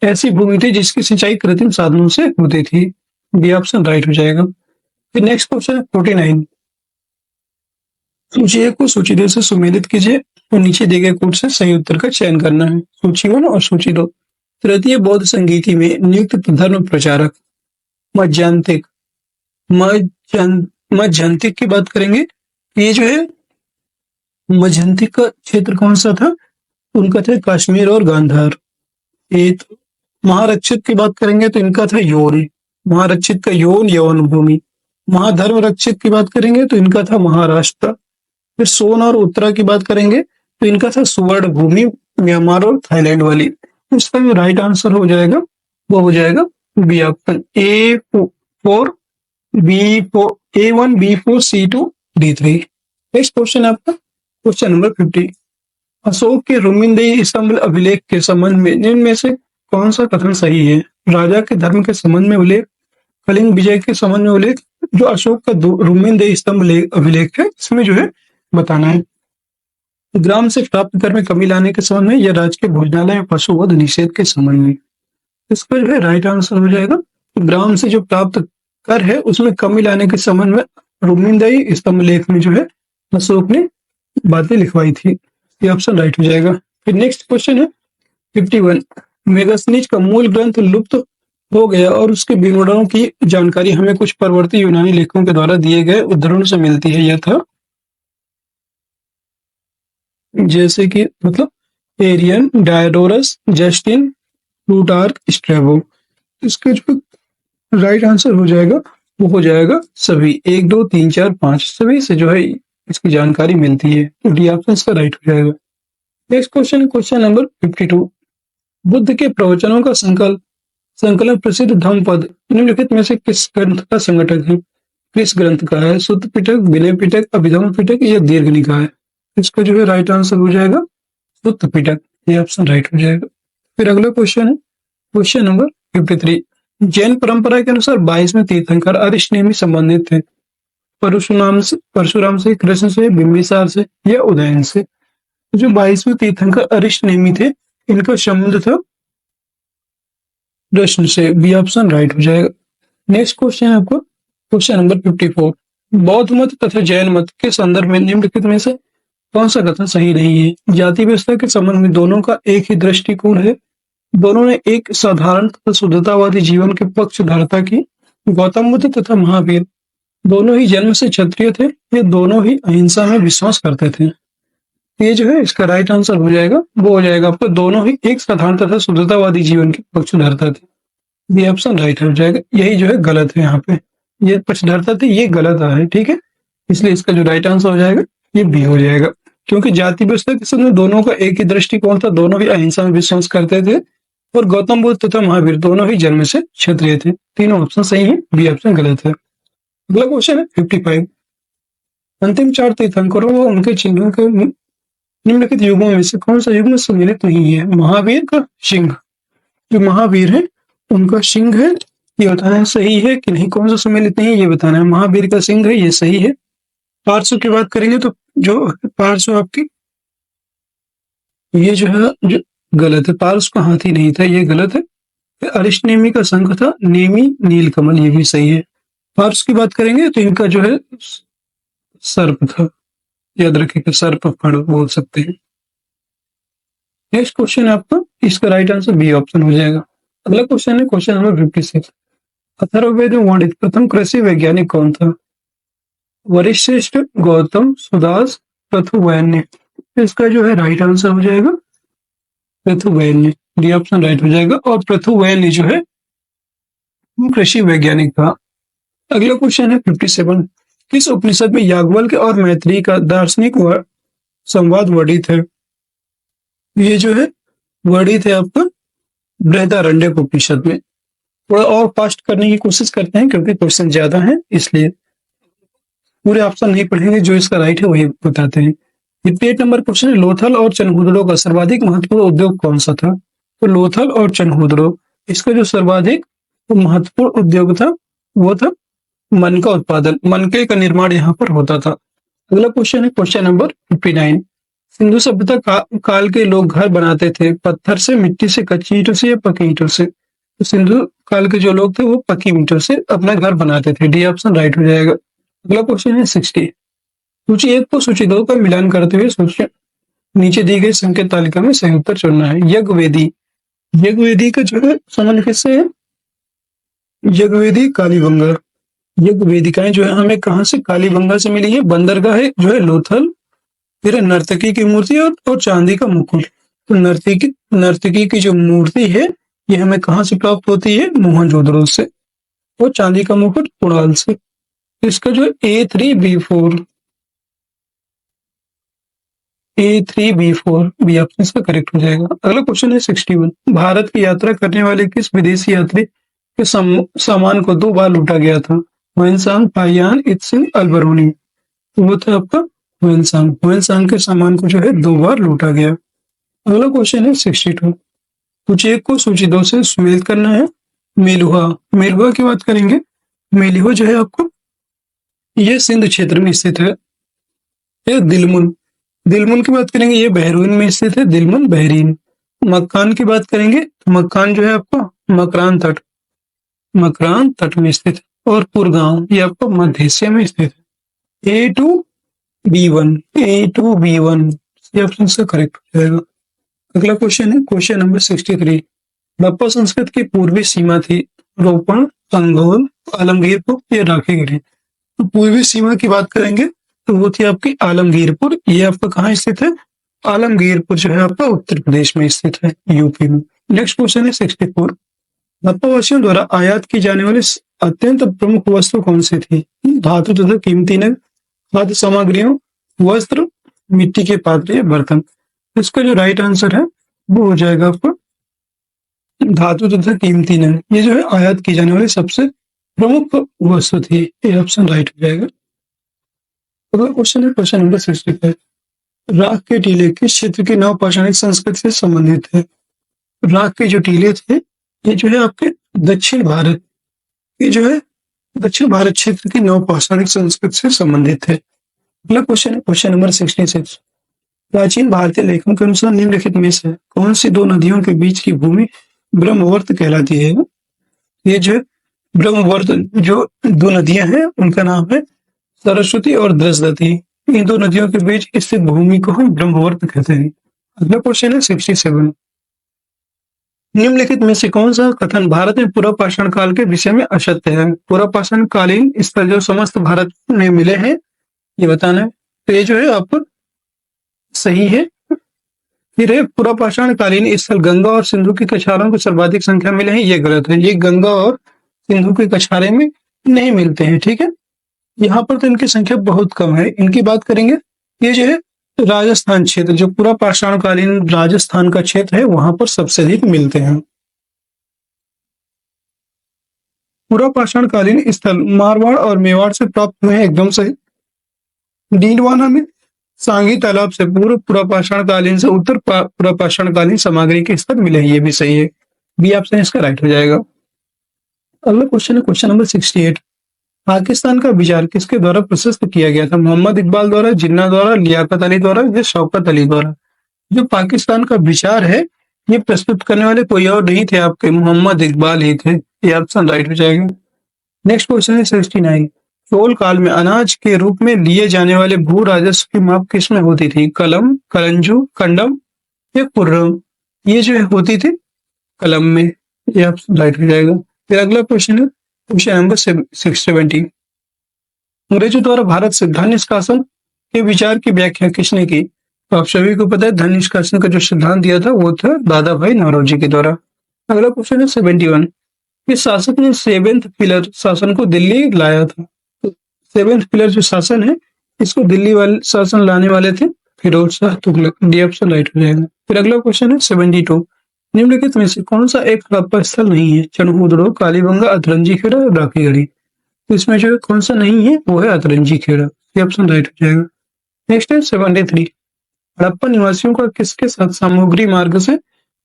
ऐसी भूमि थी जिसकी सिंचाई कृत्रिम साधनों से होती थी। बी ऑप्शन राइट हो जाएगा। फिर नेक्स्ट क्वेश्चन है 49, सूची ए को सूची दो से सुमेलित कीजिए और नीचे दिए गए कोड से सही उत्तर का चयन करना है। सूची 1 और सूची 2। तृतीय बौद्ध संगीति में नियुक्त धर्म प्रचारक मज्जान्तिक, मज्जान्तिक की बात करेंगे। ये जो है मज्जान्तिक का क्षेत्र कौन सा था, उनका था कश्मीर और गांधार। ये तो महारक्षित की बात करेंगे तो इनका था यौन, महारक्षित का यौन भूमि। महाधर्म रक्षित की बात करेंगे तो इनका था महाराष्ट्र। फिर सोन और उत्तरा की बात करेंगे तो इनका था सुवर्ण भूमि, म्यांमार और थाईलैंड वाली। इसका जो राइट आंसर हो जाएगा वो हो जाएगा B option A4 B4 A1 B4 C2 D3। Next question आपका क्वेश्चन नंबर 50, अशोक के रुमिनदेही स्तंभ अभिलेख के संबंध में निम्न में से कौन सा कथन सही है। राजा के धर्म के संबंध में उल्लेख, कलिंग विजय के संबंध में उल्लेख, जो अशोक का रुमिनदेही स्तंभ अभिलेख है इसमें जो है बताना है। ग्राम से प्राप्त कर में कमी लाने के संबंध में या राज्य के भोजनालय या पशुवध निषेध के संबंध में। इसका जो है राइट आंसर हो जाएगा ग्राम से जो प्राप्त कर है उसमें कमी लाने के संबंध में रुमिनदेही स्तंभ लेख में जो है अशोक ने बातें लिखवाई थी। ये ऑप्शन राइट हो जाएगा। फिर नेक्स्ट क्वेश्चन है 51, मेगास्थनीज का मूल ग्रंथ लुप्त हो गया और उसके विवरणों की जानकारी हमें कुछ परवर्ती यूनानी लेखकों के द्वारा दिए गए उद्धरणों से मिलती है। यह था जैसे कि मतलब एरियन, डायोडोरस, जस्टिन, प्लूटार्क, स्ट्रैबो। इसका जो राइट आंसर हो जाएगा वो हो जाएगा सभी, 1 2 3 4 5 सभी से जो है इसकी जानकारी मिलती है, तो डी ऑप्शन इसका राइट हो जाएगा। Next question, question number 52। Buddha के प्रवचनों का संकलन प्रसिद्ध धम्मपद निम्नलिखित में से किस ग्रंथ का संगठक है? किस ग्रंथ का है? सुत्त पिटक, विनय पिटक, अभिधम्म पिटक या दीर्घ निकाय? इसका जो है राइट आंसर हो जाएगा सुत्त पिटक, ये ऑप्शन राइट हो जाएगा। फिर अगला क्वेश्चन है क्वेश्चन नंबर 53। जैन परंपरा के अनुसार 22वें तीर्थंकर अरिष्टनेमी संबंधित थे परशुराम से, कृष्ण से, बिंबिसार से या उदयन से? जो 22वें तीर्थंकर अरिष्टनेमी थे, इनका संबंध था कृष्ण से, बी ऑप्शन राइट हो जाएगा। नेक्स्ट क्वेश्चन है आपको क्वेश्चन नंबर 54। बौद्ध मत तथा जैन मत के संदर्भ में निम्नलिखित में से कौन सा कथन सही नहीं है? जाति व्यवस्था के संबंध में दोनों का एक ही दृष्टिकोण है, दोनों ने एक साधारण तथा शुद्धतावादी जीवन के पक्षधरता की, गौतम बुद्ध तथा महावीर दोनों ही जन्म से क्षत्रिय थे, ये दोनों ही अहिंसा में विश्वास करते थे। ये जो है इसका राइट आंसर हो जाएगा वो हो जाएगा आपका दोनों ही एक साधारण तथा शुद्धतावादी जीवन के पक्षधरता थे, ये ऑप्शन राइट हो जाएगा। यही जो है गलत है, यहाँ पे ये पक्षधरता थे ये गलत है, ठीक है, इसलिए इसका जो राइट आंसर हो जाएगा ये बी हो जाएगा। क्योंकि जाति व्यवस्था के समय दोनों का एक ही दृष्टिकोण था, दोनों ही अहिंसा में विश्वास करते थे, और गौतम बुद्ध तथा महावीर दोनों ही जन्म से क्षत्रिय थे। तीनों ऑप्शन सही है, बी ऑप्शन गलत है। अगला क्वेश्चन है 55। अंतिम 4 तीर्थंकरों व उनके चिन्हों के निम्नलिखित युगों में से कौन सा युग में सम्मिलित नहीं है? महावीर का सिंह, जो महावीर है उनका सिंह है, ये बताना है सही है कि नहीं, कौन सा सम्मिलित नहीं है ये बताना है। महावीर का सिंह है, ये सही है। पार्श्व की बात करेंगे तो जो पार्श्व आपकी ये जो है जो गलत है, पार्श्व का हाथी नहीं था, ये गलत है। अरिष्टनेमी का शंख था, नेमी नीलकमल, ये भी सही है। पार्श्व की बात करेंगे तो इनका जो है सर्प था, याद रखिएगा, सर्प फड़ बोल सकते हैं। नेक्स्ट क्वेश्चन है आपका, इसका राइट आंसर बी ऑप्शन हो जाएगा। अगला क्वेश्चन है क्वेश्चन नंबर 56। अथर्ववेद में वर्णित प्रथम कृषि वैज्ञानिक कौन था? वशिष्ठ, गौतम, सुदास, पृथुवैन्य। इसका जो है राइट आंसर हो जाएगा पृथुवैन्य, डी ऑप्शन राइट हो जाएगा। और पृथुवैन्य जो है कृषि वैज्ञानिक था। अगला क्वेश्चन है 57। किस उपनिषद में याज्ञवल्क्य और मैत्री का दार्शनिक संवाद वर्णित है? ये जो है वर्णित है आपका बृहदारण्यक उपनिषद में। थोड़ा और फास्ट करने की कोशिश करते हैं क्योंकि क्वेश्चन ज्यादा है, इसलिए पूरे ऑप्शन नहीं पढ़ेंगे, जो इसका राइट है वही बताते हैं। 58 नंबर क्वेश्चन है, लोथल और चनहूदड़ो का सर्वाधिक महत्वपूर्ण उद्योग कौन सा था? तो लोथल और चनहूदड़ो, इसका जो सर्वाधिक महत्वपूर्ण उद्योग था वो था मन का उत्पादन, मनके का निर्माण यहाँ पर होता था। अगला क्वेश्चन है क्वेश्चन नंबर 59। सिंधु सभ्यता काल के लोग घर बनाते थे पत्थर से, मिट्टी से, कच्ची ईंटों से या पकी ईंटों से? तो सिंधु काल के जो लोग थे वो पकी ईंटों से अपना घर बनाते थे, डी ऑप्शन राइट हो जाएगा। अगला क्वेश्चन है 60। सूची 1 को सूची 2 का मिलान करते हुए सूची नीचे दी गई संकेत तालिका में सही उत्तर चुनना है। यज्ञवेदी, यज्ञवेदी का जो है संबंध किससे है? यज्ञवेदी कालीबंगा, यज्ञ वेदिकाएं जो है हमें कहाँ से? कालीबंगा से मिली है। बंदरगाह है जो है लोथल, फिर है नर्तकी की मूर्ति और चांदी का मुकुट। तो नर्तकी की जो मूर्ति है ये हमें कहाँ से प्राप्त होती है? मोहनजोदड़ो से, और चांदी का मुकुट कुड़ाल से। इसका जो A3B4 बी ऑप्शन इसका करेक्ट हो जाएगा। अगला क्वेश्चन है 61। भारत की यात्रा करने वाले किस विदेशी यात्री के सामान को 2 बार लूटा गया था? हुएनसांग, पाइयान, इत्सिंग, अल्बरूनी। तो वो था आपका हुएनसांग, हुएनसांग के सामान को जो है 2 बार लूटा गया। अगला क्वेश्चन है 62। सूची 1 को सूची 2 से सुमेलित करना है। मेलुहा, मेलुहा की बात करेंगे, मेलुहा जो है आपको ये सिंध क्षेत्र में स्थित है। ये दिलमुन, दिलमुन की बात करेंगे ये बहरीन में स्थित है, दिलमुन बहरीन। मक्कान की बात करेंगे तो मक्कान जो है आपका मकरान तट में स्थित है। और पुरगांव ये आपका मध्य एशिया में स्थित है। A2B1 ये ऑप्शन से करेक्ट हो जाएगा। अगला क्वेश्चन है क्वेश्चन नंबर 63। हड़प्पा संस्कृत की पूर्वी सीमा थी रोपण, संघोल, आलमगीरपुर या राखीगढ़ी। तो पूर्वी सीमा की बात करेंगे तो वो थी आपकी आलमगीरपुर, ये आपका कहाँ स्थित है? आलमगीरपुर जो है आपका उत्तर प्रदेश में स्थित है, यूपी में। नेक्स्ट क्वेश्चन है 64। हड़प्पावासियों द्वारा आयात की जाने वाली अत्यंत प्रमुख वस्तु कौन सी थी? धातु तथा कीमती नग, खाद्य सामग्रियों, वस्त्र, मिट्टी के पात्र या बर्तन। इसका जो राइट आंसर है वो हो जाएगा आपका धातु तथा कीमती नग। ये जो है आयात की जाने वाली सबसे प्रमुख वस्तु थी। ये ऑप्शन राइट हो जाएगा। अगला क्वेश्चन है क्वेश्चन नंबर 65। राख के टीले किस क्षेत्र की नवपाषाणिक संस्कृति से संबंधित है? राख के जो टीले थे ये जो है आपके दक्षिण भारत, ये जो है दक्षिण भारत क्षेत्र की नवपाषाणिक संस्कृति से संबंधित है। अगला क्वेश्चन है क्वेश्चन नंबर 66। प्राचीन भारतीय लेखों के अनुसार निम्नलिखित में से कौन सी दो नदियों के बीच की भूमि ब्रह्मवर्त कहलाती है? ये जो ब्रह्मवर्त जो दो नदियां हैं उनका नाम है सरस्वती और दृशदती। इन दो नदियों के बीच स्थित भूमि को हम ब्रह्मवर्त कहते हैं। अगला क्वेश्चन है 67। निम्नलिखित में से कौन सा कथन भारत में पूर्व पाषाण काल के विषय में असत्य है? पूर्व पाषाण कालीन स्थल जो समस्त भारत में मिले हैं ये बताना है। तो ये जो है आपको सही है। फिर है पूर्व पाषाण कालीन स्थल गंगा और सिंधु की कछारों को सर्वाधिक संख्या मिले हैं, ये गलत है। ये गंगा और सिंधु के कछारे में नहीं मिलते हैं, ठीक है। यहाँ पर तो इनकी संख्या बहुत कम है। इनकी बात करेंगे, ये जो है राजस्थान क्षेत्र, जो पूरा पाषाण कालीन राजस्थान का क्षेत्र है वहां पर सबसे अधिक मिलते हैं। पूरा पाषाण कालीन स्थल मारवाड़ और मेवाड़ से प्राप्त हुए हैं, एकदम सही। डीडवाना में सांगी तालाब से पूर्व पूरा पाषाण कालीन से उत्तर पूरा पाषाण कालीन सामग्री के स्थल मिले हैं, ये भी सही है। बी ऑप्शन इसका राइट हो जाएगा। अगला क्वेश्चन है क्वेश्चन नंबर 68। पाकिस्तान का विचार किसके द्वारा प्रशस्त किया गया था? मोहम्मद इकबाल द्वारा, जिन्ना द्वारा, लियाकत अली द्वारा या शौकत अली द्वारा? जो पाकिस्तान का विचार है ये प्रस्तुत करने वाले कोई और नहीं थे, आपके मोहम्मद इकबाल ही थे। ये ऑप्शन राइट हो जाएगा। नेक्स्ट क्वेश्चन है 69। चोल काल में अनाज के रूप में लिए जाने वाले भू राजस्व की माप किस में होती थी? कलम, कलंजू, कंडम या कुर्रम? ये जो है होती थी कलम में। ये ऑप्शन राइट हो जाएगा। फिर अगला क्वेश्चन है क्वेश्चन नंबर 670। अंग्रेजों द्वारा भारत से धन निष्कासन के विचार की व्याख्या किसने की? तो आप सभी को पता है धन निष्कासन का जो सिद्धांत दिया था वो था दादा भाई नौरोजी के द्वारा। अगला क्वेश्चन है 71। इस शासक ने सेवेंथ पिलर शासन को दिल्ली लाया था? तो सेवेंथ पिलर जो शासन है इसको दिल्ली वाले शासन लाने वाले थे Firoz Shah Tughlaq. D option right हो जाएगा। फिर अगला क्वेश्चन है 72। निम्नलिखित में से कौन सा एक हड़प्पा स्थल नहीं है? चनहुदड़ो, कालीबंगा, अतरंजी खेड़ा, राखीगढ़ी। तो इसमें जो कौन सा नहीं है वो है अतरंजी खेड़ा। ये ऑप्शन राइट हो जाएगा। नेक्स्ट है 73। हड़प्पा निवासियों का किसके साथ सामुद्री मार्ग से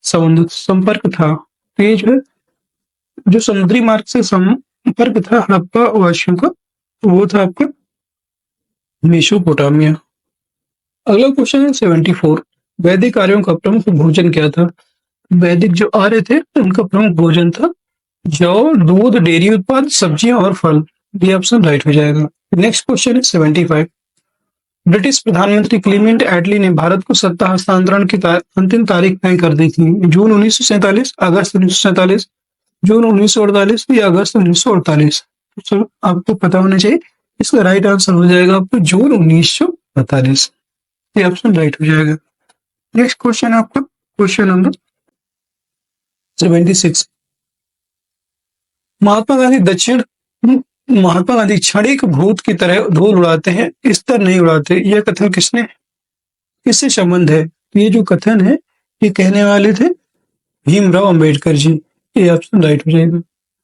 संपर्क था? तो ये जो समुद्री मार्ग से संपर्क था हड़प्पा वासियों का वो था आपका मेसोपोटामिया। अगला क्वेश्चन है 74। वैदिक आर्यों का प्रमुख भोजन क्या था? वैदिक जो आर्य थे उनका प्रमुख भोजन था जौ, दूध, डेयरी उत्पाद, सब्जियां और फल। ये ऑप्शन राइट हो जाएगा। नेक्स्ट क्वेश्चन है 75। ब्रिटिश प्रधानमंत्री क्लीमेंट एटली ने भारत को सत्ता हस्तांतरण की अंतिम तारीख तय कर दी थी। जून 1947, अगस्त 1947, जून 1948 या अगस्त 1948? तो आपको पता होना चाहिए। इसका राइट आंसर हो जाएगा आपको जून 1948। ये ऑप्शन राइट हो जाएगा। नेक्स्ट क्वेश्चन है आपका क्वेश्चन नंबर 76। महात्मा गांधी क्षणिक भूत की तरह धूल उड़ाते हैं, स्तर नहीं उड़ाते। यह कथन किससे संबंध है? ये जो कथन है ये कहने वाले थे भीमराव अंबेडकर जी। ये ऑप्शन राइट हो जाएगा।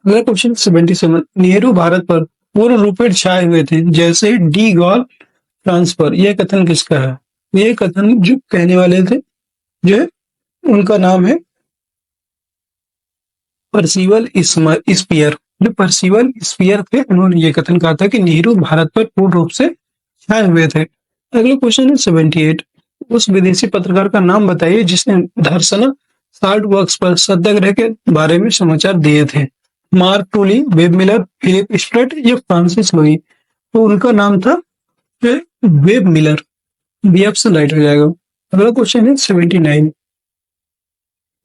अगला क्वेश्चन 77। नेहरू भारत पर पूर्ण रूपेण छाए हुए थे जैसे डी गॉल फ्रांस पर। यह कथन किसका है? ये कथन जो कहने वाले थे जो उनका नाम है पर्सिवल स्पीयर। जो पर्सिवल स्पीयर थे उन्होंने ये कथन कहा था कि नेहरू भारत पर पूर्ण रूप से छाए हुए थे। अगला क्वेश्चन है 78। उस विदेशी पत्रकार का नाम बताइए जिसने धर्सना साल्ट वर्क्स पर सत्याग्रह के बारे में समाचार दिए थे। Mark Tully, Webb Miller, Philip Strait या फ्रांसिस लुई? तो उनका नाम था Webb Miller. B option right हो जाएगा। अगला क्वेश्चन है 79।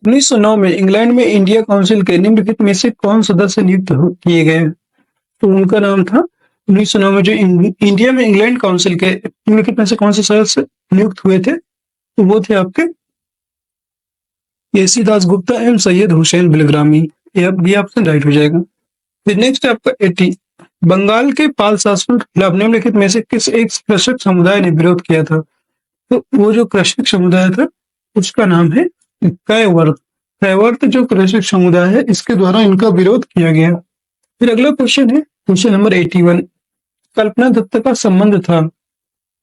1909 में इंग्लैंड में इंडिया काउंसिल के निम्नलिखित में से कौन सदस्य नियुक्त किए गए? तो उनका नाम था 1909 में जो इंडिया में इंग्लैंड काउंसिल के निम्नलिखित में से कौन से सदस्य नियुक्त हुए थे? तो वो थे आपके एसी दास गुप्ता एवं सैयद हुसैन बिलग्रामी। ये अब ये ऑप्शन राइट हो जाएगा। फिर नेक्स्ट है आपका 80, बंगाल के पाल शासन के खिलाफ निम्नलिखित में से किस एक कृषक समुदाय ने विरोध किया था? तो वो जो कृषक समुदाय था उसका नाम है कैवर्त। कैवर्त जो कृषक समुदाय है इसके द्वारा इनका विरोध किया गया। फिर अगला क्वेश्चन है क्वेश्चन नंबर 81, कल्पना दत्त का संबंध था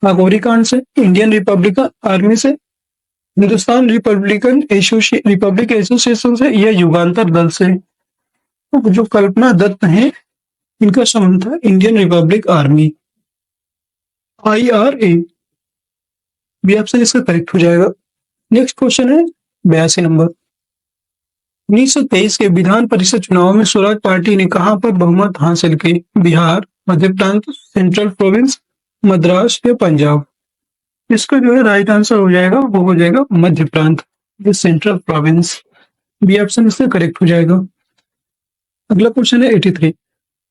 अघोरी कांड से, इंडियन रिपब्लिकन आर्मी से, हिंदुस्तान रिपब्लिक एसोसिएशन से या युगांतर दल से? तो जो कल्पना दत्त है इनका संबंध था Indian Republic Army, IRA। B option इसका करेक्ट हो जाएगा। नेक्स्ट क्वेश्चन है 82 नंबर, 1923 के विधान परिषद चुनाव में स्वराज पार्टी ने कहां पर बहुमत हासिल की? बिहार, मध्य प्रांत, सेंट्रल प्रोविंस, मद्रास या पंजाब? इसका जो है राइट आंसर हो जाएगा वो हो जाएगा मध्य प्रांत, ये सेंट्रल प्रोविंस। बी ऑप्शन इससे करेक्ट हो जाएगा। अगला क्वेश्चन है 83,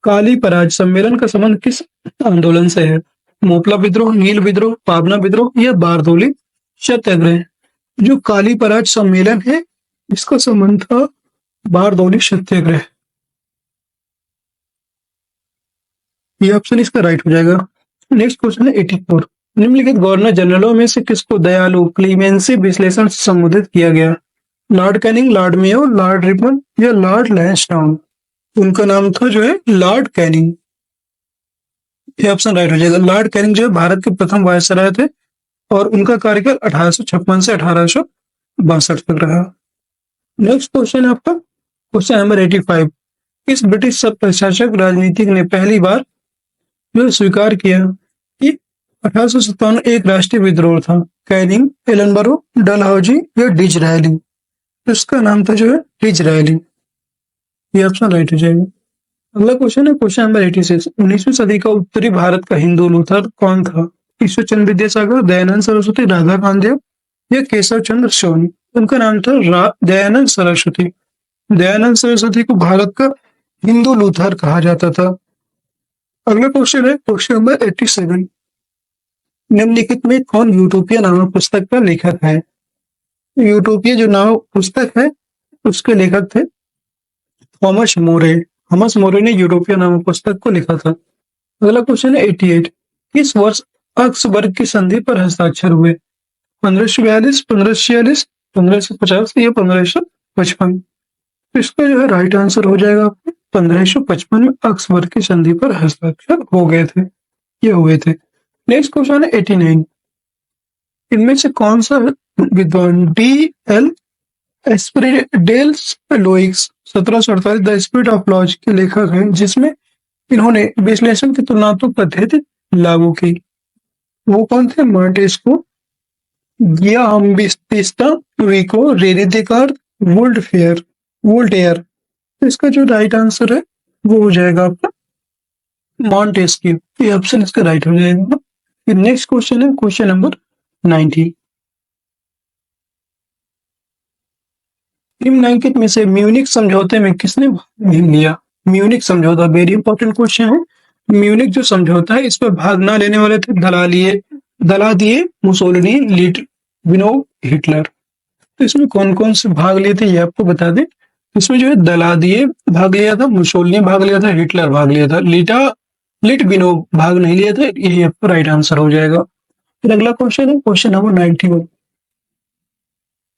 काली पराज सम्मेलन का संबंध किस आंदोलन से है? मोपला विद्रोह, नील विद्रोह, पाबना विद्रोह या बारदोली सत्याग्रह? जो काली पराज सम्मेलन है इसका संबंध था बारदोली सत्याग्रह। ये ऑप्शन इसका राइट हो जाएगा। नेक्स्ट क्वेश्चन है 84, निम्नलिखित गवर्नर जनरलों में से किसको दयालु क्लीमेंसी विश्लेषण से संबोधित किया गया? Lord Canning, Lord Mayo, Lord Ripon या लॉर्ड लैंसडाउन? उनका नाम था जो है लॉर्ड कैनिंग। ये ऑप्शन राइट हो जाएगा। लॉर्ड कैनिंग जो है भारत के प्रथम वायसराय थे और उनका कार्यकाल 1856 से 1862 तक रहा। नेक्स्ट क्वेश्चन है आपका क्वेश्चन नंबर 85, किस ब्रिटिश सब प्रशासक राजनीतिक ने पहली बार जो स्वीकार किया कि 1857 एक राष्ट्रीय विद्रोह था? कैनिंग, एलनबरो, डलहौजी या डिज़रायली? इसका नाम था जो है डिज़रायली। ये ऑप्शन राइट हो जाएगा। अगला क्वेश्चन है क्वेश्चन नंबर 86, 19वीं सदी का उत्तरी भारत का हिंदू लूथर कौन था? ईश्वरचंद्र विद्यासागर, दयानंद सरस्वती, राधाकांत देव या केशव चंद्र सोनी? उनका नाम था दयानंद सरस्वती। दयानंद सरस्वती को भारत का हिंदू लूथर कहा जाता था। अगला क्वेश्चन है क्वेश्चन नंबर 87, निम्नलिखित में कौन यूटोपिया नामक पुस्तक का लेखक है? यूटोपिया जो नामक पुस्तक है उसके लेखक थे थॉमस मोरे। थॉमस मोरे ने यूटोपिया नामक पुस्तक को लिखा था। अगला क्वेश्चन है 88, किस वर्ष अक्सबर्ग की संधि पर हस्ताक्षर हुए? 1542, 1546, 1550 या 1555? इसका जो है राइट आंसर हो जाएगा आपको 1555 में अक्सबर्ग की संधि पर हस्ताक्षर हो गए थे, ये हुए थे। नेक्स्ट क्वेश्चन है 89, इनमें से कौन सा विद्वान DL एस्प्रेडेल्स लोइक्स 1748 द स्पिरिट ऑफ लॉज के लेखक हैं जिसमें इन्होंने विश्लेषण की तुलनात्मक पद्धति लागू की? वो कौन थे? Montesquieu, Giambattista, Vico, Rene Descartes, Voltaire? तो इसका जो राइट आंसर है वो हो जाएगा आपका मॉन्टेस्क्यू। ये ऑप्शन इसका राइट हो जाएगा। फिर नेक्स्ट क्वेश्चन है क्वेश्चन नंबर 90, निम्नलिखित में से म्यूनिक समझौते में किसने भाग लिया? म्यूनिक समझौता वेरी इंपॉर्टेंट क्वेश्चन है। म्यूनिक जो समझौता है इस पर भाग ना लेने वाले थे दलादिए, मुसोलिनी, लिटविनो, हिटलर। तो इसमें कौन कौन से भाग लिए थे ये आपको बता दें। इसमें जो है दलादिए भाग लिया था, मुसोलिनी भाग लिया था, हिटलर भाग लिया था, लिटविनो भाग नहीं लिया था। यही आपका राइट आंसर हो जाएगा। फिर अगला क्वेश्चन है क्वेश्चन नंबर 91,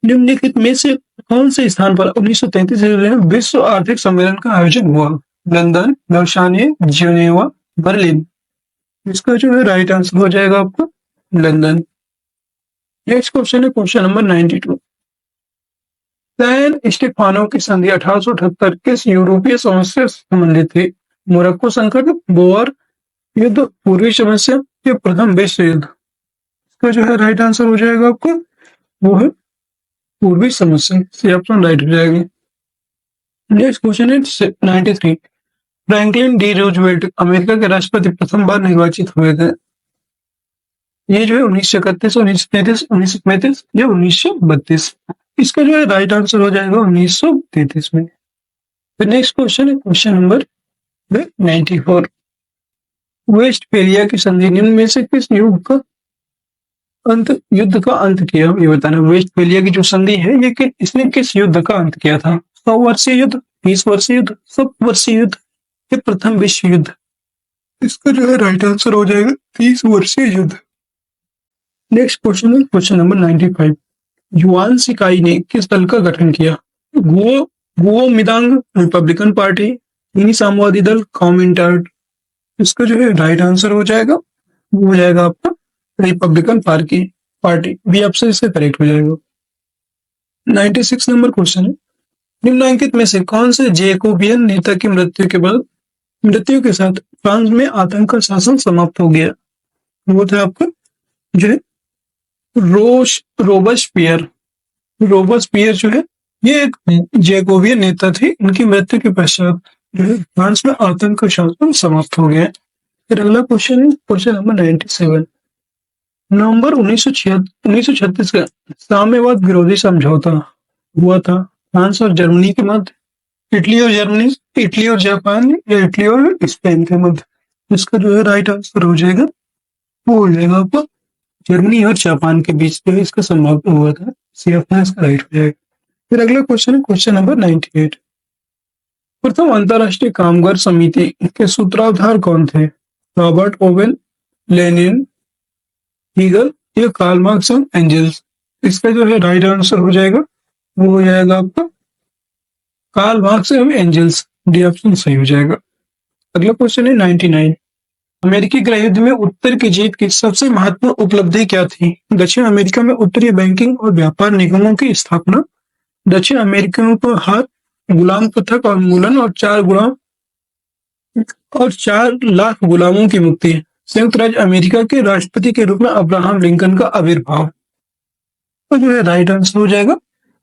निम्नलिखित में से कौन से स्थान पर 1933 में विश्व आर्थिक सम्मेलन का आयोजन हुआ? London, Lausanne, Geneva, Berlin? इसका जो है राइट आंसर हो जाएगा आपको लंदन। नेक्स्ट क्वेश्चन है क्वेश्चन नंबर 92, सैन स्टेफानो की संधि 1878 किस यूरोपीय समस्या से संबंधित थी? मोरक्को संकट, बोअर युद्ध, पूर्वी समस्या या प्रथम विश्व युद्ध? इसका जो है राइट आंसर हो जाएगा आपको वो है पूर्वी समस्या। सी ऑप्शन राइट हो जाएगी। नेक्स्ट क्वेश्चन है 93, फ्रैंकलिन डी रूजवेल्ट अमेरिका के राष्ट्रपति प्रथम बार निर्वाचित हुए थे? ये जो है 1931, 1933, 1935 या 1932? इसका जो है राइट आंसर हो जाएगा 1933 में। फिर नेक्स्ट क्वेश्चन है क्वेश्चन नंबर 94, वेस्टफेलिया की संधि निम्न में से किस युग का युद्ध का अंत किया, ये बताना। वेस्टफेलिया की जो संधि है ये इसने किस युद्ध का अंत किया था? 100 वर्षीय युद्ध, 20 वर्षीय युद्ध, 100 वर्षीय युद्ध, ये प्रथम विश्व युद्ध। इसका जो है राइट आंसर हो जाएगा 30 वर्षीय युद्ध। नेक्स्ट क्वेश्चन है क्वेश्चन नंबर 95। युआन शिकाई ने किस दल का गठन किया? गुओमिदांग रिपब्लिकन पार्टी, चीनी साम्यवादी दल, कॉमिंटार्ड। इसका जो है राइट आंसर हो जाएगा, वो हो जाएगा आपका रिपब्लिकन पार्टी। बी ऑप्शन इससे करेक्ट हो जाएगा। 96 नंबर क्वेश्चन है, निम्नलिखित में से कौन से जैकोबियन नेता की मृत्यु के साथ फ्रांस में आतंक का शासन समाप्त हो गया? वो था आपका जो है रोबस्पियर जो है ये एक जैकोबियन नेता थे। इनकी मृत्यु के पश्चात जो है फ्रांस में आतंक का शासन समाप्त हो गया। फिर अगला क्वेश्चन है क्वेश्चन नंबर 97। नवंबर 1936 का साम्यवाद विरोधी समझौता हुआ था फ्रांस और जर्मनी के मध्य, इटली और जापान या इटली और स्पेन के मध्य? इसका जो है राइट आंसर हो जाएगा, वो हो जाएगा आपका जर्मनी और जापान के बीच जो है इसका समझौता हुआ था। सी ऑप्शन इसका राइट हो जाएगा। फिर अगला क्वेश्चन है क्वेश्चन नंबर 98। प्रथम अंतरराष्ट्रीय कामगार समिति के सूत्रधार कौन थे? रॉबर्ट ओवेन, लेनिन, हीगल या कार्ल मार्क्स और एंजल्स? इसका जो है राइट आंसर हो जाएगा, वो हो जाएगा आपका कार्ल मार्क्स और एंजल्स। डी ऑप्शन सही हो जाएगा। अगला क्वेश्चन है 99। अमेरिकी गृह युद्ध में उत्तर की जीत की सबसे महत्वपूर्ण उपलब्धि क्या थी? दक्षिण अमेरिका में उत्तरी बैंकिंग और व्यापार निगमों की स्थापना, दक्षिण अमेरिकियों को हाथ गुलाम प्रथा का उन्मूलन और 4 लाख गुलामों की मुक्ति, संयुक्त राज्य अमेरिका के राष्ट्रपति के रूप में अब्राहम लिंकन का आविर्भाव। तो जो है राइट आंसर हो जाएगा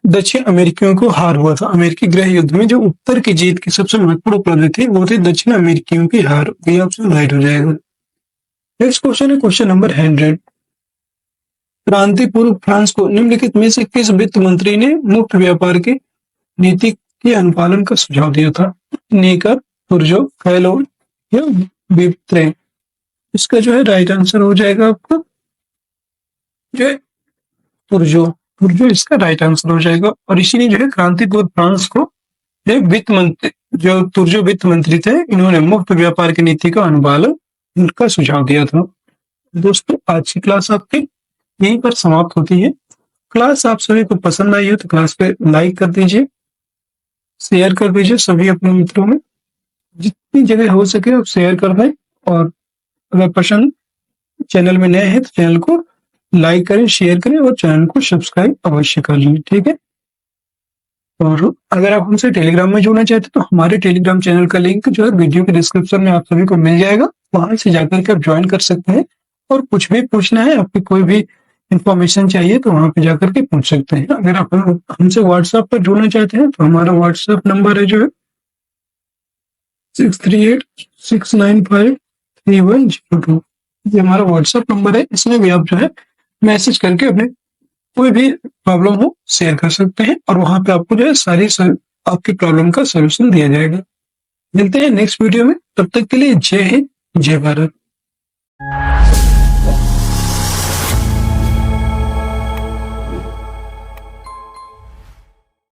दक्षिण अमेरिकियों को हार हुआ था। अमेरिकी गृह युद्ध में जो उत्तर की जीत की सबसे महत्वपूर्ण उपलब्धि थी वो थी दक्षिण अमेरिकियों की हार। बी ऑप्शन राइट हो जाएगा। नेक्स्ट क्वेश्चन है क्वेश्चन नंबर 100। क्रांति पूर्व फ्रांस को निम्नलिखित में से किस वित्त मंत्री ने मुक्त व्यापार की नीति के अनुपालन का सुझाव दिया था? नेकर, तुर्जो, फैलोन या बिप्त्रे? इसका जो है राइट आंसर हो जाएगा आपका जो है तुर्जो इसका राइट आंसर हो जाएगा। और इसी ने जो है क्रांतिपूर्व फ्रांस को वित्त मंत्री जो तुर्जो वित्त मंत्री थे, इन्होंने मुक्त व्यापार की नीति का अनुपालन इनका सुझाव दिया था। दोस्तों आज की क्लास आपकी यहीं पर समाप्त होती है। क्लास आप सभी को पसंद आई हो तो क्लास पे लाइक कर दीजिए, शेयर कर दीजिए सभी अपने मित्रों में, जितनी जगह हो सके आप शेयर कर दें। और अगर पसंद चैनल में नए हैं तो चैनल को लाइक करें, शेयर करें और चैनल को सब्सक्राइब अवश्य कर लें, ठीक है। और अगर आप हमसे टेलीग्राम में जुड़ना चाहते हैं तो हमारे टेलीग्राम चैनल का लिंक जो है वीडियो के डिस्क्रिप्शन में आप सभी को मिल जाएगा, वहां से जाकर के आप ज्वाइन कर सकते हैं। और कुछ भी पूछना है, आपको कोई भी इंफॉर्मेशन चाहिए तो वहां पे जाकर के पूछ सकते हैं। अगर आप हमसे व्हाट्सएप पर जुड़ना चाहते हैं तो हमारा व्हाट्सएप नंबर है जो है 6386953102। ये हमारा व्हाट्सएप नंबर है, इसमें भी आप जो है मैसेज करके अपने कोई भी प्रॉब्लम हो शेयर कर सकते हैं और वहां पे आपको जो है सारी आपकी प्रॉब्लम का सोल्यूशन दिया जाएगा। मिलते हैं नेक्स्ट वीडियो में, तब तक के लिए जय हिंद, जय भारत।